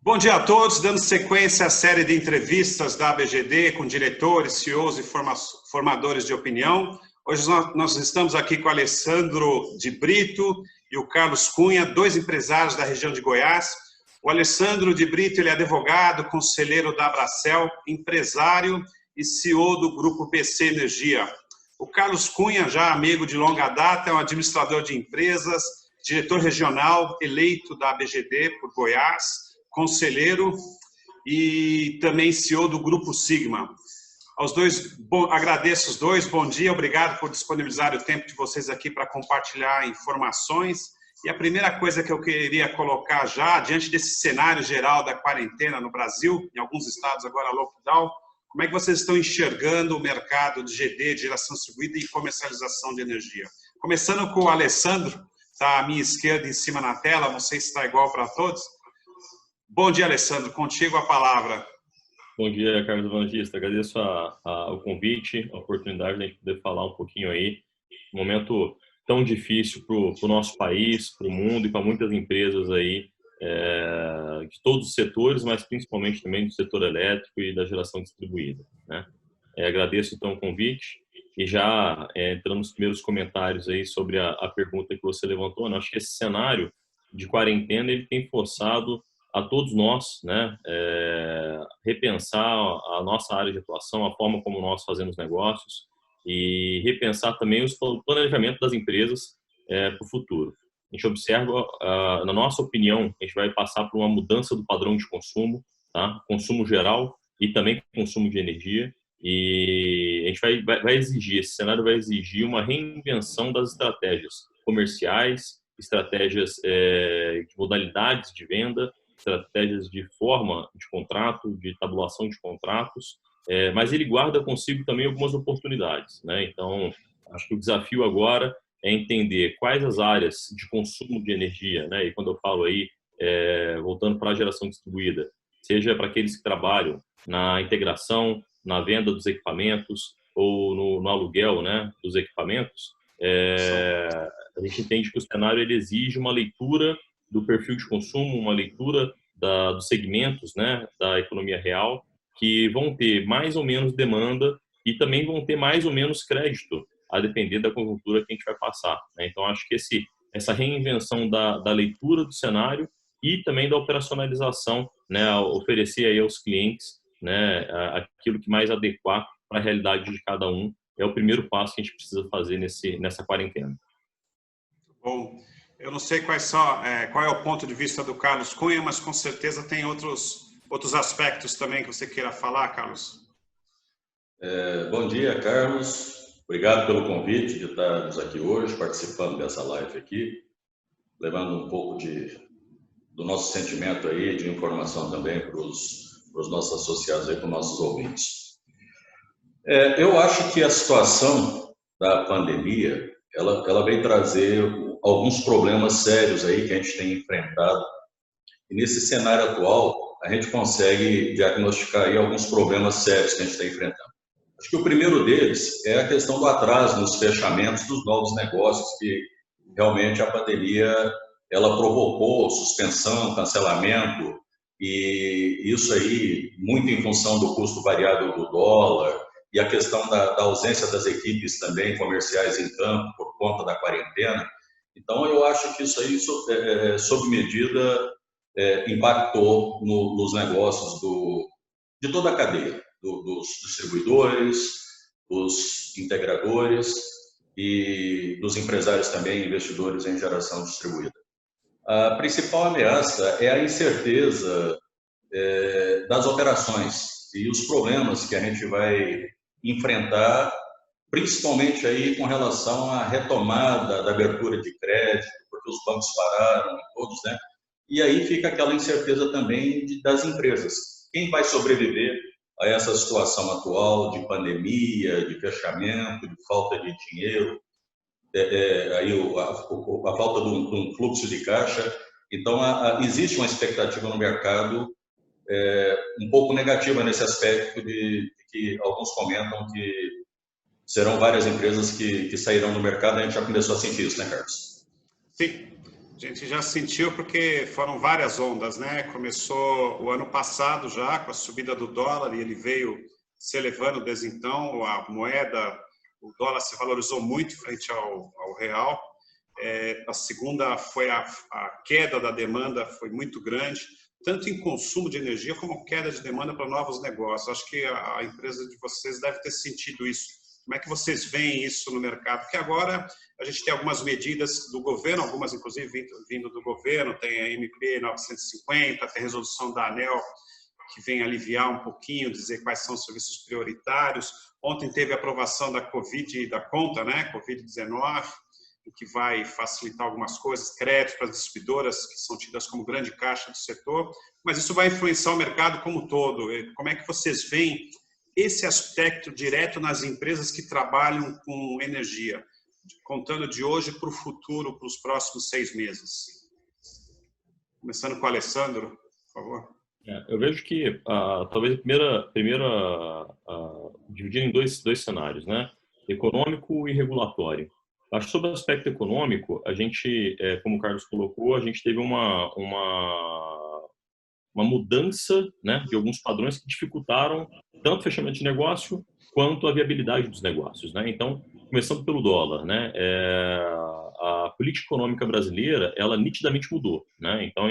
Bom dia a todos, dando sequência à série de entrevistas da ABGD com diretores, CEOs e formadores de opinião. Hoje nós estamos aqui com o Alessandro de Brito e o Carlos Cunha, dois empresários da região de Goiás. O Alessandro de Brito ele é advogado, conselheiro da Abracel, empresário e CEO do Grupo BC Energia. O Carlos Cunha, já amigo de longa data, é um administrador de empresas, diretor regional eleito da ABGD por Goiás, conselheiro e também CEO do Grupo Sigma. Aos dois, agradeço os dois, bom dia, obrigado por disponibilizar o tempo de vocês aqui para compartilhar informações. E a primeira coisa que eu queria colocar já, diante desse cenário geral da quarentena no Brasil, em alguns estados agora lockdown, como é que vocês estão enxergando o mercado de GD, de geração distribuída e comercialização de energia? Começando com o Alessandro, está à minha esquerda em cima na tela, não sei se está igual para todos. Bom dia, Alessandro. Contigo a palavra. Bom dia, Carlos Evangelista. Agradeço o convite, a oportunidade de a gente poder falar um pouquinho aí. Um momento tão difícil para o nosso país, para o mundo e para muitas empresas aí, de todos os setores, mas principalmente também do setor elétrico e da geração distribuída, né? Agradeço então o convite e já entrando nos primeiros comentários aí sobre a pergunta que você levantou, né? Acho que esse cenário de quarentena ele tem forçado a todos nós, né, repensar a nossa área de atuação, a forma como nós fazemos negócios e repensar também o planejamento das empresas para o futuro. A gente observa, na nossa opinião, a gente vai passar por uma mudança do padrão de consumo, tá? Consumo geral e também consumo de energia, e a gente vai exigir, esse cenário vai exigir uma reinvenção das estratégias comerciais, estratégias de modalidades de venda, estratégias de forma de contrato, de tabulação de contratos, mas ele guarda consigo também algumas oportunidades, né? Então, acho que o desafio agora é entender quais as áreas de consumo de energia, né? E quando eu falo aí, voltando para a geração distribuída, seja para aqueles que trabalham na integração, na venda dos equipamentos ou no aluguel, né, dos equipamentos, a gente entende que o cenário ele exige uma leitura do perfil de consumo, uma leitura dos segmentos, né, da economia real, que vão ter mais ou menos demanda e também vão ter mais ou menos crédito, a depender da conjuntura que a gente vai passar, né? Então, acho que essa reinvenção da leitura do cenário e também da operacionalização, né, oferecer aí aos clientes, né, aquilo que mais adequar para a realidade de cada um, é o primeiro passo que a gente precisa fazer nessa quarentena. Bom, eu não sei qual é o ponto de vista do Carlos Cunha, mas com certeza tem outros aspectos também que você queira falar, Carlos. Bom dia, Carlos. Obrigado pelo convite de estarmos aqui hoje, participando dessa live aqui, levando um pouco do nosso sentimento aí, de informação também para os nossos associados aí, para os nossos ouvintes. Eu acho que a situação da pandemia, ela vem trazer alguns problemas sérios aí que a gente tem enfrentado. E nesse cenário atual, a gente consegue diagnosticar aí alguns problemas sérios que a gente está enfrentando. Acho que o primeiro deles é a questão do atraso nos fechamentos dos novos negócios, que realmente a pandemia ela provocou suspensão, cancelamento, e isso aí muito em função do custo variável do dólar e a questão da ausência das equipes também comerciais em campo por conta da quarentena. Então, eu acho que isso aí, sob medida, impactou nos negócios de toda a cadeia, dos distribuidores, dos integradores e dos empresários também, investidores em geração distribuída. A principal ameaça é a incerteza das operações e os problemas que a gente vai enfrentar, principalmente aí com relação à retomada da abertura de crédito, porque os bancos pararam, todos, né? E aí fica aquela incerteza também das empresas. Quem vai sobreviver a essa situação atual de pandemia, de fechamento, de falta de dinheiro, aí a falta de um fluxo de caixa? Então, existe uma expectativa no mercado um pouco negativa nesse aspecto de que alguns comentam que serão várias empresas que sairão do mercado. A gente já começou a sentir isso, né, Carlos? Sim. gente já sentiu porque foram várias ondas, né? Começou o ano passado já com a subida do dólar e ele veio se elevando desde então. A moeda, o dólar se valorizou muito frente ao real. A segunda foi a queda da demanda, foi muito grande, tanto em consumo de energia como queda de demanda para novos negócios. Acho que a empresa de vocês deve ter sentido isso. Como é que vocês veem isso no mercado? Porque agora a gente tem algumas medidas do governo, algumas inclusive vindo do governo, tem a MP 950, tem a resolução da ANEEL, que vem aliviar um pouquinho, dizer quais são os serviços prioritários. Ontem teve a aprovação da Covid, da conta, né, Covid-19, que vai facilitar algumas coisas, créditos para as distribuidoras, que são tidas como grande caixa do setor, mas isso vai influenciar o mercado como um todo. Como é que vocês veem esse aspecto direto nas empresas que trabalham com energia, contando de hoje para o futuro, para os próximos 6 meses? Começando com o Alessandro, por favor. Eu vejo que talvez dividir em dois cenários, né? Econômico e regulatório. Acho que sobre o aspecto econômico, a gente, como o Carlos colocou, a gente teve uma mudança, né, de alguns padrões que dificultaram tanto o fechamento de negócio quanto a viabilidade dos negócios, né? Então, começando pelo dólar, né, a política econômica brasileira, ela nitidamente mudou, né? Então,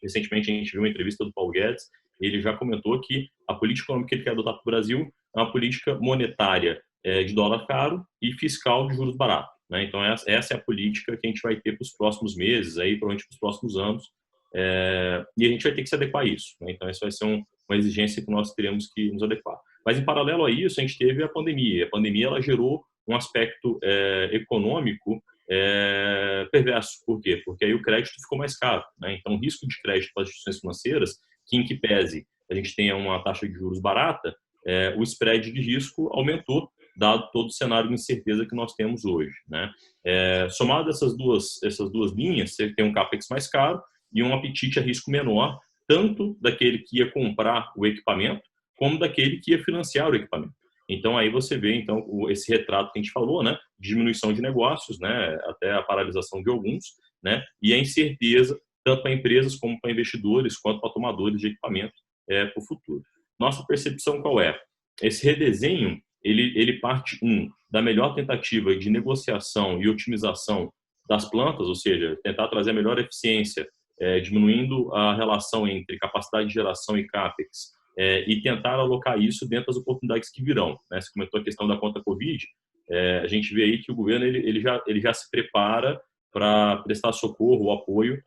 recentemente a gente viu uma entrevista do Paulo Guedes, ele já comentou que a política econômica que ele quer adotar para o Brasil é uma política monetária de dólar caro e fiscal de juros baratos, né? Então, essa é a política que a gente vai ter para os próximos meses, aí, provavelmente para os próximos anos, e a gente vai ter que se adequar a isso, né? Então, essa vai ser uma exigência que nós teremos que nos adequar. Mas, em paralelo a isso, a gente teve a pandemia. A pandemia ela gerou um aspecto econômico perverso. Por quê? Porque aí o crédito ficou mais caro, né? Então, o risco de crédito para as instituições financeiras, que em que pese a gente tenha uma taxa de juros barata, o spread de risco aumentou, dado todo o cenário de incerteza que nós temos hoje, né? Somado essas duas linhas, você tem um capex mais caro e um apetite a risco menor, tanto daquele que ia comprar o equipamento, como daquele que ia financiar o equipamento. Então, aí você vê então esse retrato que a gente falou, né? Diminuição de negócios, né? Até a paralisação de alguns, né? E a incerteza, tanto para empresas como para investidores, quanto para tomadores de equipamento para o futuro. Nossa percepção qual é? Esse redesenho, ele parte, da melhor tentativa de negociação e otimização das plantas, ou seja, tentar trazer a melhor eficiência, diminuindo a relação entre capacidade de geração e CAPEX, e tentar alocar isso dentro das oportunidades que virão, né? Você comentou a questão da conta Covid, a gente vê aí que o governo ele já se prepara para prestar socorro ou apoio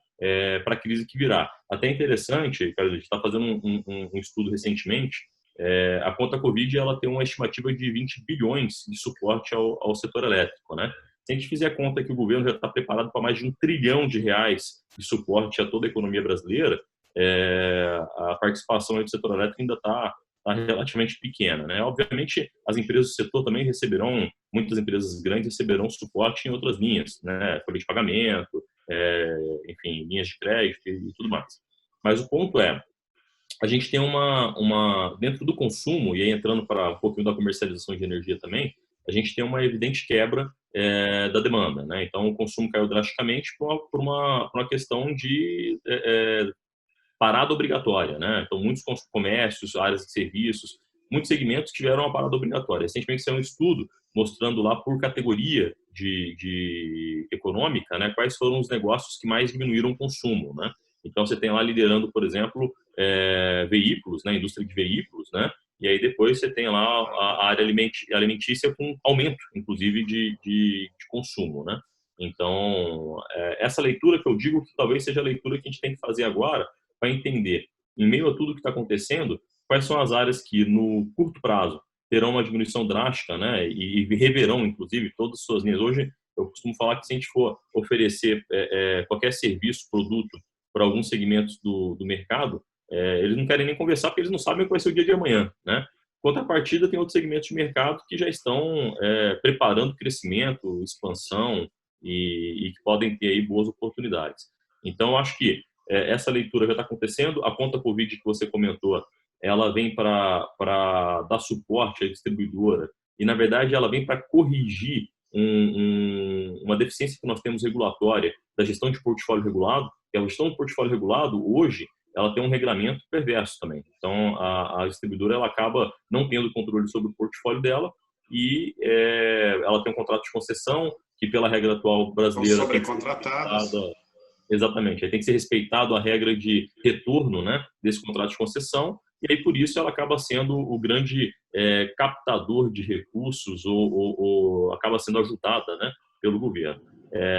para a crise que virá. Até interessante, cara, a gente está fazendo um estudo recentemente, a conta Covid ela tem uma estimativa de 20 bilhões de suporte ao setor elétrico, né? Se a gente fizer conta que o governo já está preparado para mais de R$1 trilhão de suporte a toda a economia brasileira, a participação do setor elétrico ainda está relativamente pequena, né? Obviamente, as empresas do setor também receberão, muitas empresas grandes receberão suporte em outras linhas, né? Folha de pagamento, enfim, linhas de crédito e tudo mais. Mas o ponto a gente tem dentro do consumo, e aí entrando para um pouquinho da comercialização de energia também, a gente tem uma evidente quebra da demanda, né? Então, o consumo caiu drasticamente por uma questão de parada obrigatória, né? Então, muitos comércios, áreas de serviços, muitos segmentos tiveram uma parada obrigatória. Recentemente, saiu um estudo mostrando lá por categoria de econômica, né, quais foram os negócios que mais diminuíram o consumo, né? Então, você tem lá liderando, por exemplo, veículos, né, indústria de veículos, né? E aí depois você tem lá a área alimentícia com aumento, inclusive, de consumo, né? Então, essa leitura que eu digo que talvez seja a leitura que a gente tem que fazer agora para entender, em meio a tudo que está acontecendo, quais são as áreas que, no curto prazo, terão uma diminuição drástica, né? E reverão, inclusive, todas as suas linhas. Hoje, eu costumo falar que se a gente for oferecer qualquer serviço, produto, para alguns segmentos do mercado, eles não querem nem conversar porque eles não sabem qual vai ser o dia de amanhã, né? Contrapartida, tem outros segmentos de mercado que já estão preparando crescimento, expansão e que podem ter aí boas oportunidades. Então, acho que essa leitura já está acontecendo. A conta Covid que você comentou, ela vem para dar suporte à distribuidora e, na verdade, ela vem para corrigir uma deficiência que nós temos regulatória da gestão de portfólio regulado, que a gestão de portfólio regulado, hoje, ela tem um regramento perverso também. Então, a distribuidora ela acaba não tendo controle sobre o portfólio dela e ela tem um contrato de concessão que, pela regra atual brasileira, são sobrecontratadas. Exatamente. Aí tem que ser respeitado a regra de retorno, né, desse contrato de concessão, e aí por isso ela acaba sendo o grande captador de recursos ou acaba sendo ajudada, né, pelo governo.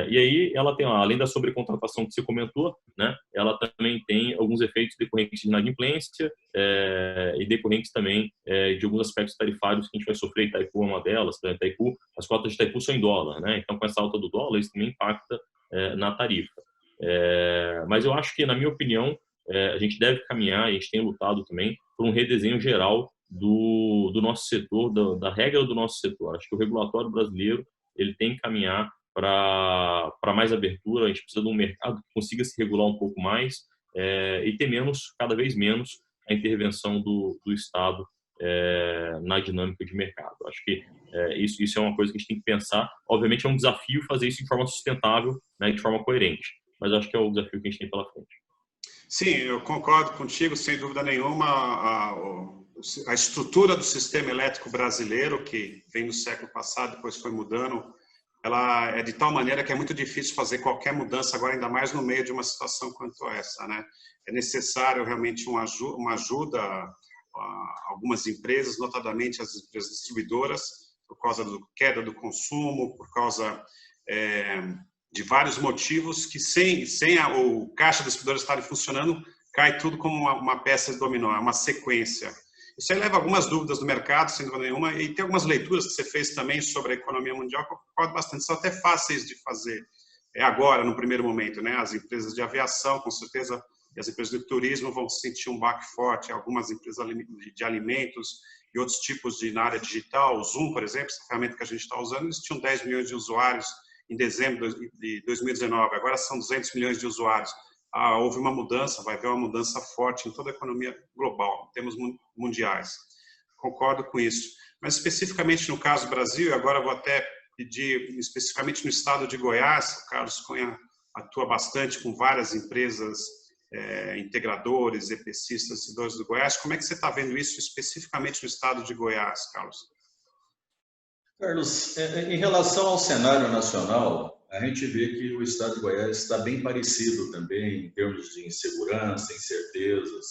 E aí ela tem, além da sobrecontratação que você comentou, né, ela também tem alguns efeitos decorrentes de inadimplência e decorrentes também de alguns aspectos tarifários que a gente vai sofrer. Itaipu é uma delas. Itaipu, as cotas de Itaipu são em dólar, né, então com essa alta do dólar isso também impacta na tarifa. Mas eu acho que, na minha opinião, a gente deve caminhar, e a gente tem lutado também por um redesenho geral do nosso setor, da regra do nosso setor. Acho que o regulatório brasileiro ele tem que caminhar para mais abertura. A gente precisa de um mercado que consiga se regular um pouco mais e ter cada vez menos, a intervenção do Estado na dinâmica de mercado. Acho que isso é uma coisa que a gente tem que pensar. Obviamente é um desafio fazer isso de forma sustentável, né, de forma coerente, mas acho que é o desafio que a gente tem pela frente. Sim, eu concordo contigo, sem dúvida nenhuma. A estrutura do sistema elétrico brasileiro, que vem do século passado, depois foi mudando, ela é de tal maneira que é muito difícil fazer qualquer mudança agora, ainda mais no meio de uma situação quanto essa, né? É necessário realmente uma ajuda a algumas empresas, notadamente as empresas distribuidoras, por causa da queda do consumo, por causa de vários motivos que sem o caixa dos distribuidores estarem funcionando, cai tudo como uma peça de dominó, é uma sequência. Isso aí leva algumas dúvidas do mercado, sem dúvida nenhuma, e tem algumas leituras que você fez também sobre a economia mundial que eu concordo bastante, são até fáceis de fazer agora, no primeiro momento, né? As empresas de aviação, com certeza, e as empresas de turismo vão sentir um baque forte, algumas empresas de alimentos e outros tipos na área digital. O Zoom, por exemplo, essa ferramenta que a gente está usando, eles tinham 10 milhões de usuários em dezembro de 2019, agora são 200 milhões de usuários. Houve uma mudança, vai haver uma mudança forte em toda a economia global, em termos mundiais. Concordo com isso. Mas especificamente no caso do Brasil, agora vou até pedir, especificamente no estado de Goiás, o Carlos Cunha atua bastante com várias empresas, integradores, EPCistas, distribuidores do Goiás. Como é que você está vendo isso especificamente no estado de Goiás, Carlos? Carlos, em relação ao cenário nacional, a gente vê que o estado de Goiás está bem parecido também em termos de insegurança, incertezas,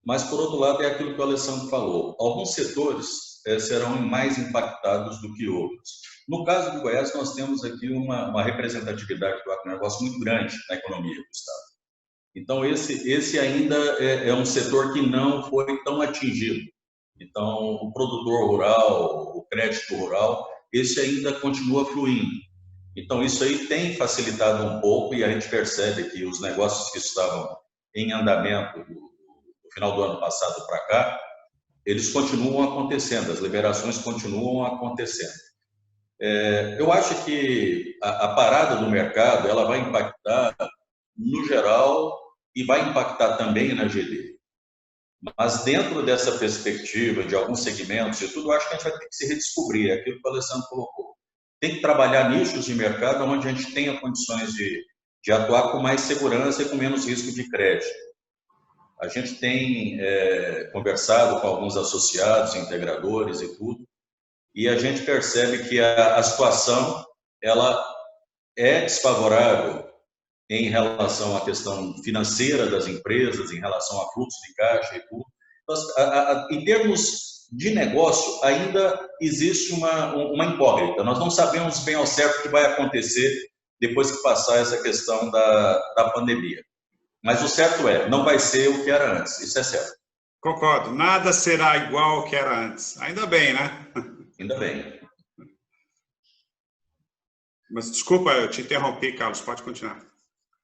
mas, por outro lado, é aquilo que o Alessandro falou. Alguns setores serão mais impactados do que outros. No caso de Goiás, nós temos aqui uma representatividade do agronegócio muito grande na economia do estado. Então, esse ainda é um setor que não foi tão atingido. Então, o produtor rural, o crédito rural, esse ainda continua fluindo. Então, isso aí tem facilitado um pouco e a gente percebe que os negócios que estavam em andamento do final do ano passado para cá, eles continuam acontecendo, as liberações continuam acontecendo. Eu acho que a parada do mercado ela vai impactar no geral e vai impactar também na GD. Mas dentro dessa perspectiva de alguns segmentos e tudo, eu acho que a gente vai ter que se redescobrir, é aquilo que o Alessandro colocou. Tem que trabalhar nichos de mercado onde a gente tenha condições de atuar com mais segurança e com menos risco de crédito. A gente tem conversado com alguns associados, integradores e tudo, e a gente percebe que a situação ela é desfavorável em relação à questão financeira das empresas, em relação a fluxo de caixa e tudo. Então, em termos de negócio, ainda existe uma incógnita. Nós não sabemos bem ao certo o que vai acontecer depois que passar essa questão da pandemia. Mas o certo não vai ser o que era antes, isso é certo. Concordo, nada será igual ao que era antes. Ainda bem, né? Ainda bem. Mas desculpa, eu te interrompi, Carlos, pode continuar.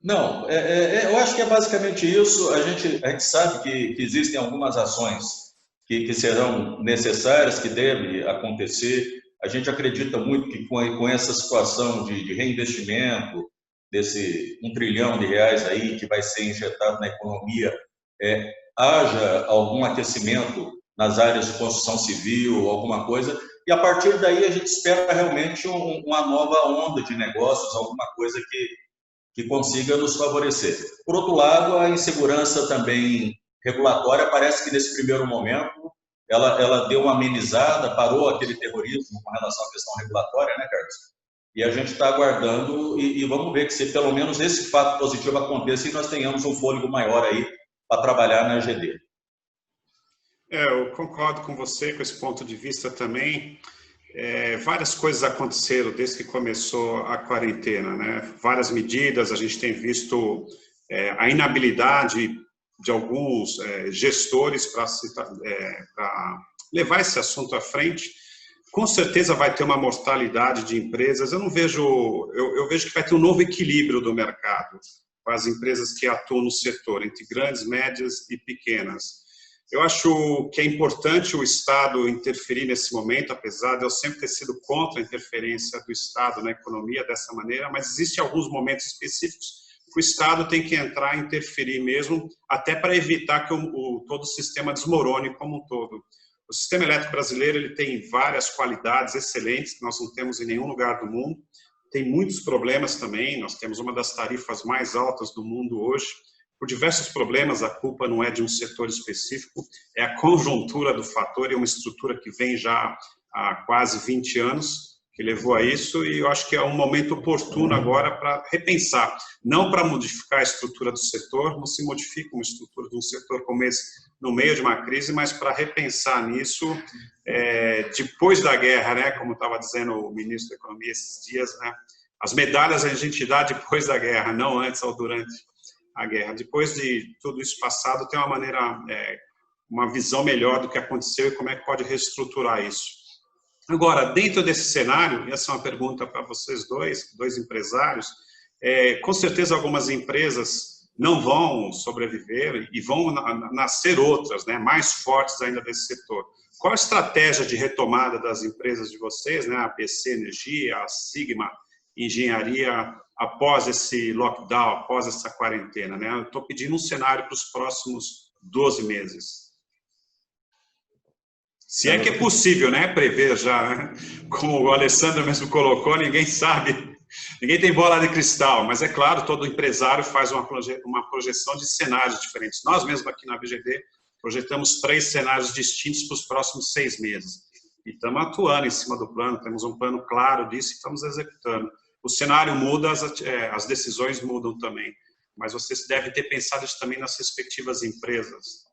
Não, eu acho que é basicamente isso. A gente sabe que existem algumas ações que serão necessárias, que devem acontecer. A gente acredita muito que com essa situação de reinvestimento, desse R$1 trilhão aí que vai ser injetado na economia, haja algum aquecimento nas áreas de construção civil, alguma coisa, e a partir daí a gente espera realmente uma nova onda de negócios, alguma coisa que consiga nos favorecer. Por outro lado, a insegurança também regulatória parece que nesse primeiro momento ela deu uma amenizada, parou aquele terrorismo com relação à questão regulatória, né, Carlos? E a gente está aguardando e vamos ver que se pelo menos esse fato positivo aconteça e nós tenhamos um fôlego maior aí para trabalhar na GD. Eu concordo com você com esse ponto de vista também. Várias coisas aconteceram desde que começou a quarentena, né? Várias medidas, a gente tem visto a inabilidade de alguns gestores para levar esse assunto à frente. Com certeza vai ter uma mortalidade de empresas. Eu vejo que vai ter um novo equilíbrio do mercado com as empresas que atuam no setor, entre grandes, médias e pequenas. Eu acho que é importante o Estado interferir nesse momento, apesar de eu sempre ter sido contra a interferência do Estado na economia dessa maneira, mas existem alguns momentos específicos que o Estado tem que entrar e interferir mesmo, até para evitar que todo o sistema desmorone como um todo. O sistema elétrico brasileiro ele tem várias qualidades excelentes que nós não temos em nenhum lugar do mundo. Tem muitos problemas também, nós temos uma das tarifas mais altas do mundo hoje. Por diversos problemas, a culpa não é de um setor específico, é a conjuntura do fator e uma estrutura que vem já há quase 20 anos, que levou a isso, e eu acho que é um momento oportuno agora para repensar, não para modificar a estrutura do setor, não se modifica uma estrutura de um setor como esse no meio de uma crise, mas para repensar nisso depois da guerra, né, como estava dizendo o ministro da Economia esses dias, né, as medalhas a gente dá depois da guerra, não antes ou durante a guerra. Depois de tudo isso passado, tem uma maneira, uma visão melhor do que aconteceu e como é que pode reestruturar isso. Agora, dentro desse cenário, essa é uma pergunta para vocês dois empresários, com certeza algumas empresas não vão sobreviver e vão nascer outras, né, mais fortes ainda desse setor. Qual a estratégia de retomada das empresas de vocês, né, a BC Energia, a Sigma Engenharia, após esse lockdown, após essa quarentena, né? Eu estou pedindo um cenário para os próximos 12 meses. Se é que é possível, né? Prever já, né? Como o Alessandro mesmo colocou, ninguém sabe, ninguém tem bola de cristal, mas é claro, todo empresário faz uma projeção de cenários diferentes. Nós mesmos aqui na VGD projetamos 3 cenários distintos para os próximos 6 meses. E estamos atuando em cima do plano, temos um plano claro disso e estamos executando. O cenário muda, as decisões mudam também. Mas vocês devem ter pensado isso também nas respectivas empresas.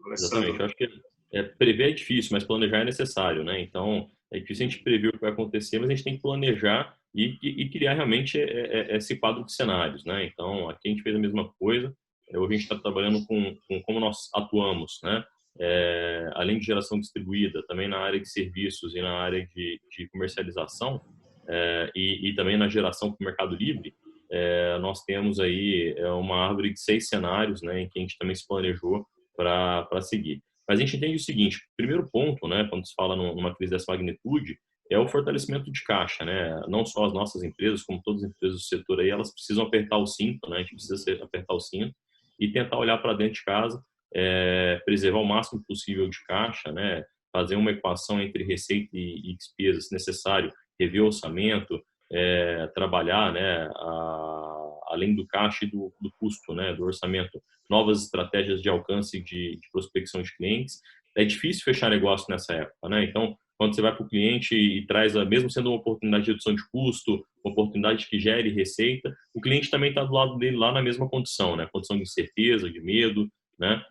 Alessandro. Exatamente. Eu acho que prever é difícil, mas planejar é necessário, né? Então, é difícil a gente prever o que vai acontecer, mas a gente tem que planejar e criar realmente esse quadro de cenários, né? Então, aqui a gente fez a mesma coisa. Hoje a gente está trabalhando com como nós atuamos, né? Além de geração distribuída, também na área de serviços e na área de comercialização, e também na geração para o Mercado Livre, nós temos aí uma árvore de 6 cenários, né, em que a gente também se planejou para seguir. Mas a gente entende o seguinte: primeiro ponto, né, quando se fala numa crise dessa magnitude, é o fortalecimento de caixa, né? Não só as nossas empresas, como todas as empresas do setor aí, elas precisam apertar o cinto, né? A gente precisa apertar o cinto e tentar olhar para dentro de casa, preservar o máximo possível de caixa, né? Fazer uma equação entre receita e despesa, se necessário, rever o orçamento, trabalhar, né, além do caixa e do custo, né, do orçamento, novas estratégias de alcance de prospecção de clientes. É difícil fechar negócio nessa época, né? Então, quando você vai para o cliente e traz, mesmo sendo uma oportunidade de redução de custo, uma oportunidade que gere receita, o cliente também está do lado dele lá na mesma condição, né? Condição de incerteza, de medo, né?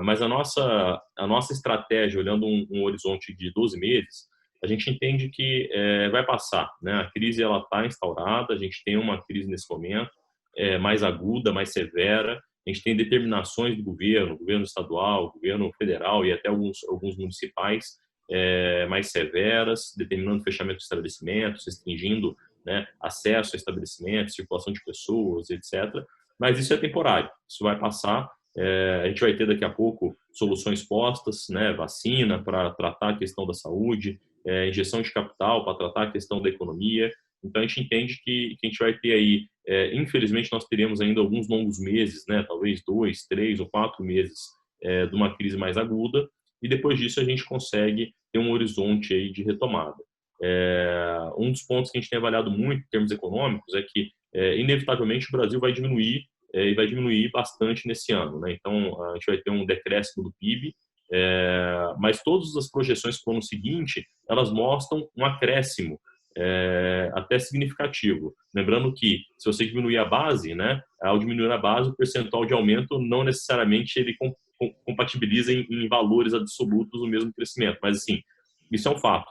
Mas a nossa estratégia, olhando um horizonte de 12 meses, a gente entende que vai passar, né? A crise ela está instaurada, a gente tem uma crise nesse momento, mais aguda, mais severa. A gente tem determinações do governo estadual, governo federal e até alguns municipais mais severas, determinando o fechamento de estabelecimentos, restringindo, né, acesso a estabelecimentos, circulação de pessoas, etc. Mas isso é temporário, isso vai passar. A gente vai ter daqui a pouco soluções postas, né, vacina para tratar a questão da saúde, injeção de capital para tratar a questão da economia. Então a gente entende que a gente vai ter aí, infelizmente nós teremos ainda alguns longos meses, né, talvez 2, 3 ou 4 meses de uma crise mais aguda, e depois disso a gente consegue ter um horizonte aí de retomada. Um dos pontos que a gente tem avaliado muito em termos econômicos é que, inevitavelmente, o Brasil vai diminuir e vai diminuir bastante nesse ano, né? Então, a gente vai ter um decréscimo do PIB, mas todas as projeções para o ano seguinte, elas mostram um acréscimo até significativo. Lembrando que, se você diminuir a base, né, ao diminuir a base, o percentual de aumento não necessariamente ele compatibiliza em valores absolutos o mesmo crescimento, mas assim, isso é um fato.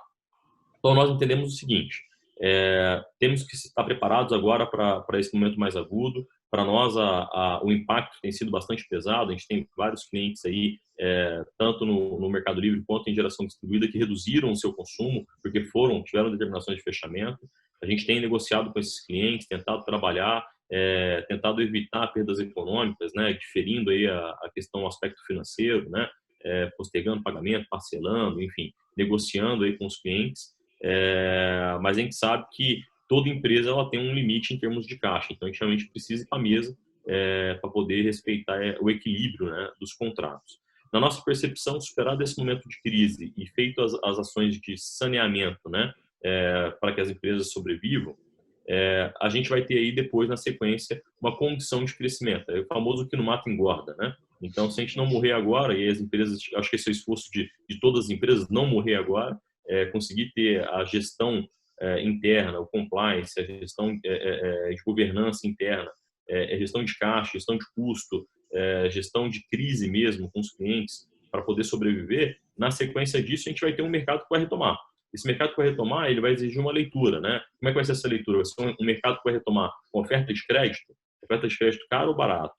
Então, nós entendemos o seguinte, temos que estar preparados agora para esse momento mais agudo. Para nós, o impacto tem sido bastante pesado. A gente tem vários clientes aí, tanto no Mercado Livre quanto em geração distribuída, que reduziram o seu consumo porque tiveram determinações de fechamento. A gente tem negociado com esses clientes, tentado trabalhar, tentado evitar perdas econômicas, né, diferindo aí a questão, o aspecto financeiro, né, postergando pagamento, parcelando, enfim, negociando aí com os clientes. Mas a gente sabe que toda empresa ela tem um limite em termos de caixa, então a gente realmente precisa ir para a mesa para poder respeitar o equilíbrio, né, dos contratos. Na nossa percepção, superado esse momento de crise e feito as ações de saneamento, né, para que as empresas sobrevivam, a gente vai ter aí depois, na sequência, uma condição de crescimento. É o famoso que no mato engorda, né? Então, se a gente não morrer agora, e as empresas, acho que esse é o esforço de todas as empresas, não morrer agora, conseguir ter a gestão interna, o compliance, a gestão de governança interna, gestão de caixa, gestão de custo, gestão de crise mesmo com os clientes, para poder sobreviver, na sequência disso, a gente vai ter um mercado que vai retomar. Esse mercado que vai retomar, ele vai exigir uma leitura, né? Como é que vai ser essa leitura? Vai ser um mercado que vai retomar com oferta de crédito caro ou barato.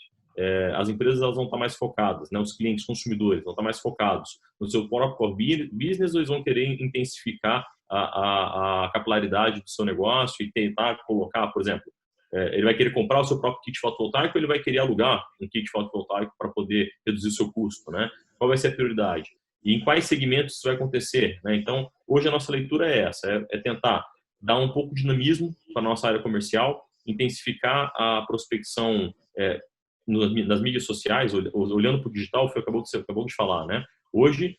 As empresas elas vão estar mais focadas, né? Os clientes, consumidores vão estar mais focados no seu próprio core business, ou eles vão querer intensificar a capilaridade do seu negócio e tentar colocar, por exemplo, ele vai querer comprar o seu próprio kit fotovoltaico ou ele vai querer alugar um kit fotovoltaico para poder reduzir o seu custo, né? Qual vai ser a prioridade? E em quais segmentos isso vai acontecer, né? Então, hoje a nossa leitura é essa, tentar dar um pouco de dinamismo para a nossa área comercial, intensificar a prospecção nas mídias sociais, olhando para o digital, foi o que você acabou de falar, né? Hoje,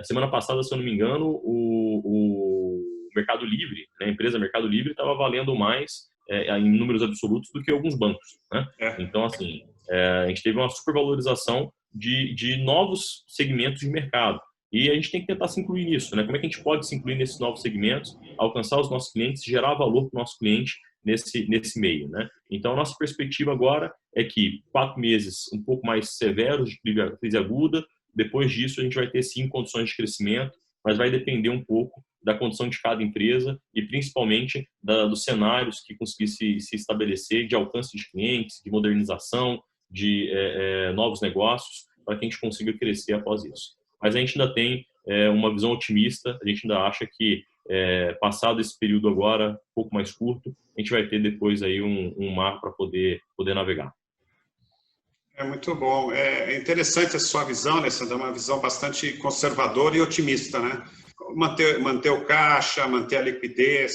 semana passada, se eu não me engano, o Mercado Livre, né? A empresa Mercado Livre estava valendo mais em números absolutos do que alguns bancos, né? Então, assim, a gente teve uma supervalorização de novos segmentos de mercado. E a gente tem que tentar se incluir nisso, né? Como é que a gente pode se incluir nesses novos segmentos, alcançar os nossos clientes, gerar valor para o nosso cliente nesse meio, né? Então, a nossa perspectiva agora é que 4 meses um pouco mais severos de crise aguda, depois disso a gente vai ter sim condições de crescimento, mas vai depender um pouco da condição de cada empresa e principalmente dos cenários que conseguir se estabelecer de alcance de clientes, de modernização, de novos negócios, para que a gente consiga crescer após isso. Mas a gente ainda tem uma visão otimista, a gente ainda acha que passado esse período agora, um pouco mais curto, a gente vai ter depois aí um mar para poder navegar. É muito bom. É interessante a sua visão, né, Sandra? Uma visão bastante conservadora e otimista, né? Manter o caixa, manter a liquidez.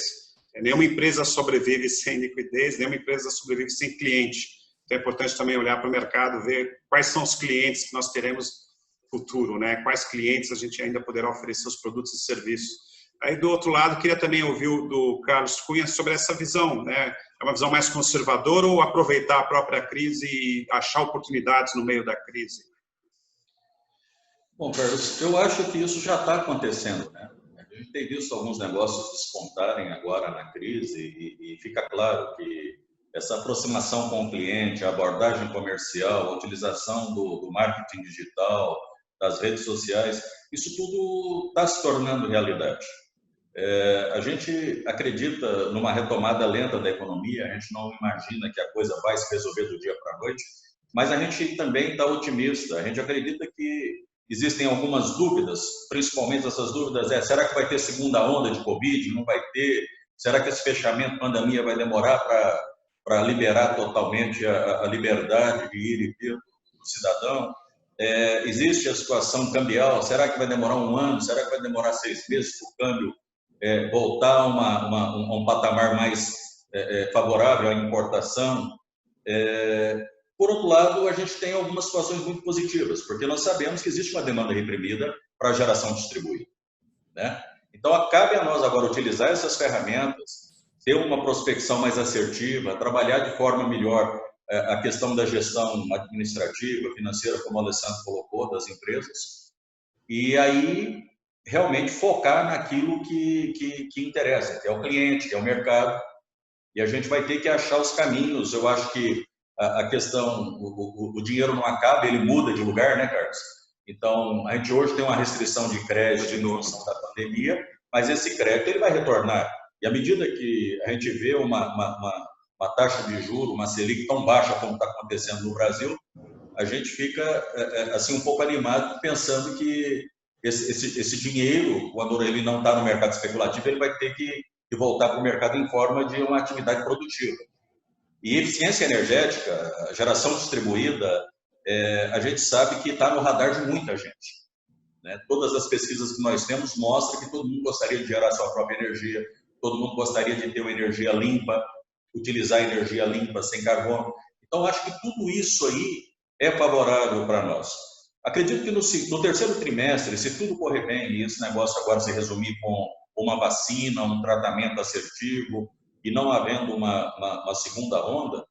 Nenhuma empresa sobrevive sem liquidez, nenhuma empresa sobrevive sem cliente. Então é importante também olhar para o mercado, ver quais são os clientes que nós teremos no futuro, né? Quais clientes a gente ainda poderá oferecer os produtos e serviços. Aí, do outro lado, queria também ouvir do Carlos Cunha sobre essa visão, né? É uma visão mais conservadora ou aproveitar a própria crise e achar oportunidades no meio da crise? Bom, Carlos, eu acho que isso já está acontecendo, né? A gente tem visto alguns negócios despontarem agora na crise e fica claro que essa aproximação com o cliente, a abordagem comercial, a utilização do marketing digital, das redes sociais, isso tudo está se tornando realidade. A gente acredita numa retomada lenta da economia, a gente não imagina que a coisa vai se resolver do dia para a noite, mas a gente também está otimista, a gente acredita que existem algumas dúvidas, principalmente essas dúvidas será que vai ter segunda onda de Covid? Não vai ter? Será que esse fechamento pandemia vai demorar para liberar totalmente a liberdade de ir e vir do cidadão? Existe a situação cambial, será que vai demorar 1 ano? Será que vai demorar 6 meses para o câmbio voltar a um patamar mais favorável à importação? Por outro lado, a gente tem algumas situações muito positivas, porque nós sabemos que existe uma demanda reprimida para a geração distribuída, né? Então, cabe a nós agora utilizar essas ferramentas, ter uma prospecção mais assertiva, trabalhar de forma melhor a questão da gestão administrativa, financeira, como o Alessandro colocou, das empresas, e aí realmente focar naquilo que interessa, que é o cliente, que é o mercado, e a gente vai ter que achar os caminhos. Eu acho que a questão, o dinheiro não acaba, ele muda de lugar, né, Carlos? Então, a gente hoje tem uma restrição de crédito em função da pandemia, mas esse crédito ele vai retornar. E à medida que a gente vê uma taxa de juros, uma Selic tão baixa como está acontecendo no Brasil, a gente fica assim um pouco animado pensando que esse dinheiro, quando ele não está no mercado especulativo, ele vai ter que voltar para o mercado em forma de uma atividade produtiva. E eficiência energética, geração distribuída, a gente sabe que está no radar de muita gente, né? Todas as pesquisas que nós temos mostram que todo mundo gostaria de gerar sua própria energia, todo mundo gostaria de ter uma energia limpa, utilizar energia limpa, sem carbono. Então, acho que tudo isso aí é favorável para nós. Acredito que no terceiro trimestre, se tudo correr bem, e esse negócio agora se resumir com uma vacina, um tratamento assertivo, e não havendo uma segunda onda,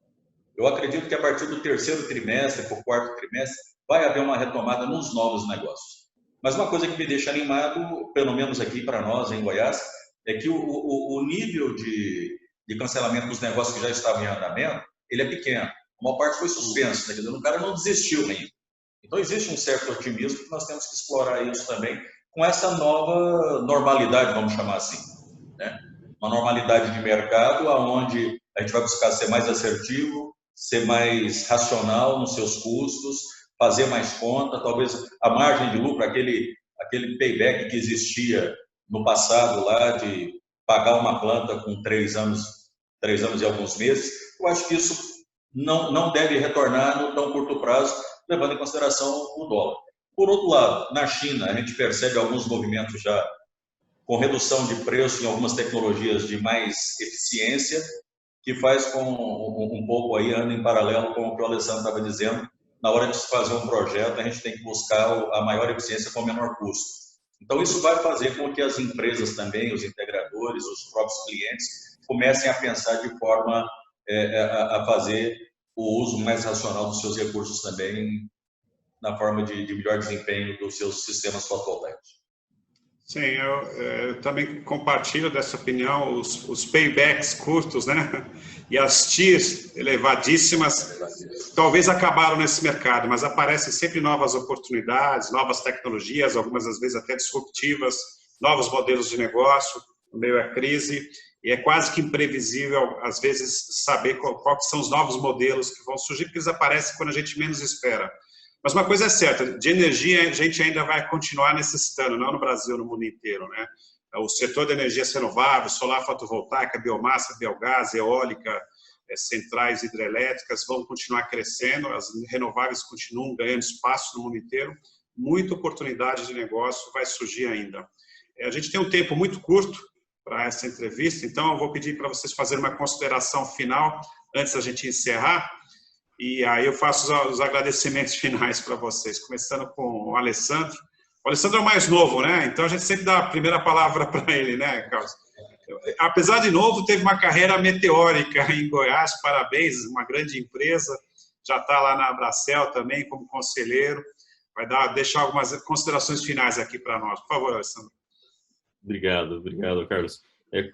eu acredito que a partir do terceiro trimestre para o quarto trimestre vai haver uma retomada nos novos negócios. Mas uma coisa que me deixa animado, pelo menos aqui para nós em Goiás, é que o nível de cancelamento dos negócios que já estavam em andamento, ele é pequeno. Uma parte foi suspensa, tá entendendo? O cara não desistiu ainda. Então existe um certo otimismo que nós temos que explorar isso também com essa nova normalidade, vamos chamar assim, né? Uma normalidade de mercado onde a gente vai buscar ser mais assertivo, ser mais racional nos seus custos, fazer mais conta, talvez a margem de lucro, aquele payback que existia no passado lá de pagar uma planta com 3 anos e alguns meses, eu acho que isso não deve retornar no tão curto prazo, levando em consideração o dólar. Por outro lado, na China, a gente percebe alguns movimentos já com redução de preço em algumas tecnologias de mais eficiência, que faz com um pouco aí, anda em paralelo com o que o Alessandro estava dizendo. Na hora de se fazer um projeto, a gente tem que buscar a maior eficiência com o menor custo. Então, isso vai fazer com que as empresas também, os integradores, os próprios clientes, comecem a pensar de forma a fazer o uso mais racional dos seus recursos também, na forma de melhor desempenho dos seus sistemas fotovoltaicos. Sim, eu também compartilho dessa opinião, os paybacks curtos, né? E as TIRs elevadíssimas, talvez acabaram nesse mercado, mas aparecem sempre novas oportunidades, novas tecnologias, algumas às vezes até disruptivas, novos modelos de negócio, no meio da crise, e é quase que imprevisível, às vezes, saber quais são os novos modelos que vão surgir, porque eles aparecem quando a gente menos espera. Mas uma coisa é certa, de energia a gente ainda vai continuar necessitando, não no Brasil, no mundo inteiro, né? O setor de energias renováveis, solar fotovoltaica, biomassa, biogás, eólica, centrais hidrelétricas vão continuar crescendo, as renováveis continuam ganhando espaço no mundo inteiro, muita oportunidade de negócio vai surgir ainda. A gente tem um tempo muito curto para essa entrevista, então eu vou pedir para vocês fazerem uma consideração final antes da gente encerrar. E aí eu faço os agradecimentos finais para vocês, começando com o Alessandro. O Alessandro é o mais novo, né? Então a gente sempre dá a primeira palavra para ele, né, Carlos? Apesar de novo, teve uma carreira meteórica em Goiás, parabéns, uma grande empresa, já está lá na Abracel também como conselheiro. Vai deixar algumas considerações finais aqui para nós. Por favor, Alessandro. Obrigado, Carlos.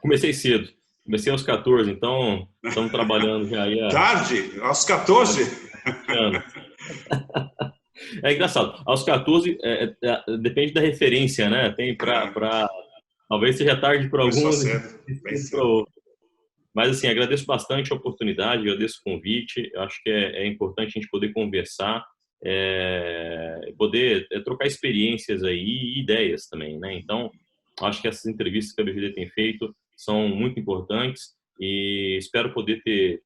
Comecei cedo. Comecei aos 14, então estamos trabalhando já aí. Tarde? Aos 14? É engraçado. Aos 14, depende da referência, né? Tem para talvez seja tarde para alguns. Mas, assim, agradeço bastante a oportunidade, agradeço o convite. Eu acho que é importante a gente poder conversar, poder trocar experiências aí e ideias também, né? Então, acho que essas entrevistas que a BGD tem feito são muito importantes e espero poder ter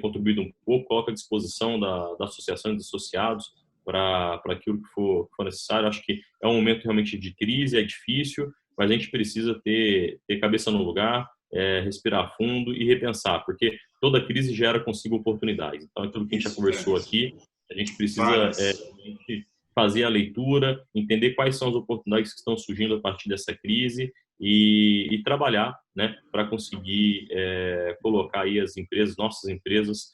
contribuído um pouco, coloco à disposição da associação dos associados para aquilo que for necessário. Acho que é um momento realmente de crise, é difícil, mas a gente precisa ter cabeça no lugar, respirar fundo e repensar, porque toda crise gera consigo oportunidades. Então, aquilo que a gente já conversou aqui, a gente precisa fazer a leitura, entender quais são as oportunidades que estão surgindo a partir dessa crise e trabalhar, né, para conseguir colocar aí as empresas, nossas empresas,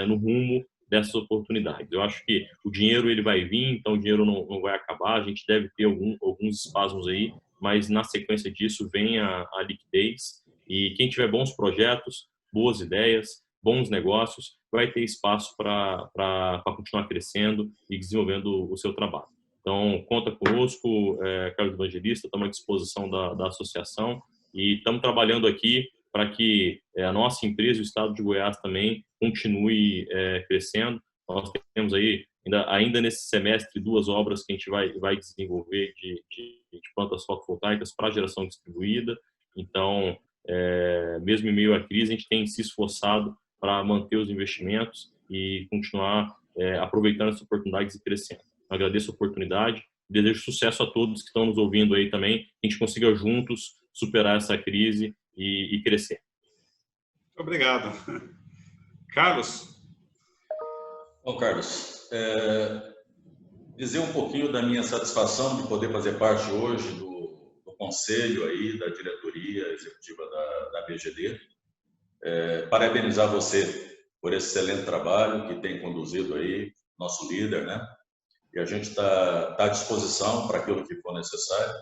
no rumo dessas oportunidades. Eu acho que o dinheiro ele vai vir, então o dinheiro não vai acabar, a gente deve ter alguns espasmos aí, mas na sequência disso vem a liquidez, e quem tiver bons projetos, boas ideias, bons negócios, vai ter espaço para continuar crescendo e desenvolvendo o seu trabalho. Então, conta conosco, Carlos Evangelista, estamos à disposição da associação e estamos trabalhando aqui para que a nossa empresa, o Estado de Goiás também, continue crescendo. Nós temos aí, ainda nesse semestre, 2 obras que a gente vai desenvolver de plantas fotovoltaicas para geração distribuída. Então, mesmo em meio à crise, a gente tem se esforçado para manter os investimentos e continuar aproveitando essas oportunidades e crescendo. Eu agradeço a oportunidade, desejo sucesso a todos que estão nos ouvindo aí também, que a gente consiga juntos superar essa crise e crescer. Muito obrigado. Carlos? Bom, Carlos, dizer um pouquinho da minha satisfação de poder fazer parte hoje do conselho aí, da diretoria executiva da BGD. Parabenizar você por esse excelente trabalho que tem conduzido aí, nosso líder, né? E a gente está à disposição para aquilo que for necessário.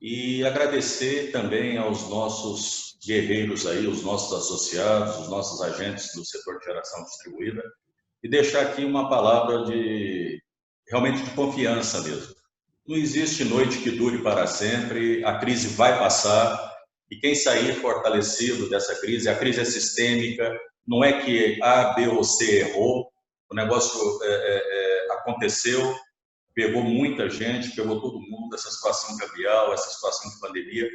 E agradecer também aos nossos guerreiros aí, os nossos associados, os nossos agentes do setor de geração distribuída, e deixar aqui uma palavra realmente de confiança mesmo. Não existe noite que dure para sempre, a crise vai passar, e quem sair fortalecido dessa crise, a crise é sistêmica, não é que A, B ou C errou, o negócio aconteceu, pegou muita gente, pegou todo mundo, essa situação cambial, essa situação de pandemia.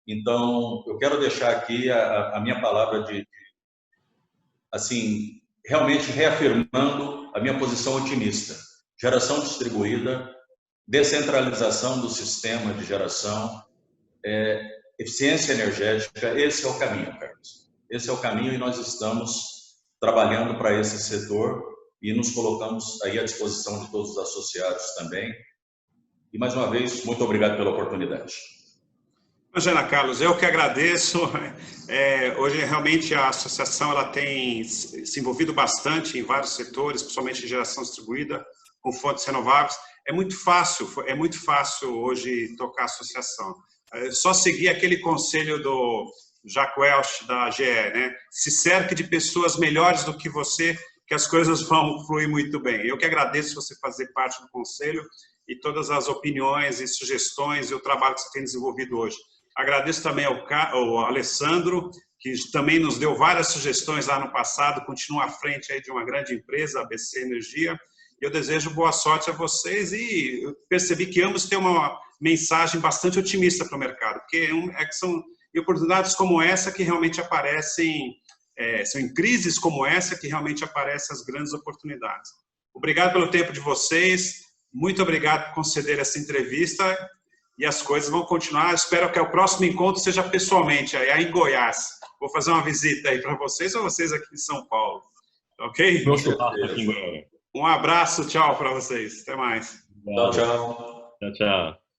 Então, eu quero deixar aqui a minha palavra assim, realmente reafirmando a minha posição otimista. Geração distribuída, descentralização do sistema de geração, eficiência energética, esse é o caminho, Carlos. Esse é o caminho e nós estamos trabalhando para esse setor e nos colocamos aí à disposição de todos os associados também. E, mais uma vez, muito obrigado pela oportunidade. Imagina, Carlos, eu que agradeço. Hoje, realmente, a associação ela tem se envolvido bastante em vários setores, principalmente em geração distribuída, com fontes renováveis. É muito fácil hoje tocar a associação. Só seguir aquele conselho do Jacques Welch, da GE, né? Se cerque de pessoas melhores do que você, que as coisas vão fluir muito bem. Eu que agradeço você fazer parte do conselho e todas as opiniões e sugestões e o trabalho que você tem desenvolvido hoje. Agradeço também ao Alessandro, que também nos deu várias sugestões lá no passado, continua à frente aí de uma grande empresa, a ABC Energia. Eu desejo boa sorte a vocês e eu percebi que ambos têm uma mensagem bastante otimista para o mercado, porque são oportunidades como essa que realmente aparecem, são em crises como essa que realmente aparecem as grandes oportunidades. Obrigado pelo tempo de vocês, muito obrigado por conceder essa entrevista e as coisas vão continuar. Espero que o próximo encontro seja pessoalmente, aí em Goiás. Vou fazer uma visita aí para vocês ou vocês aqui em São Paulo, ok? Um abraço, tchau para vocês. Até mais. Tchau, tchau. Tchau, tchau.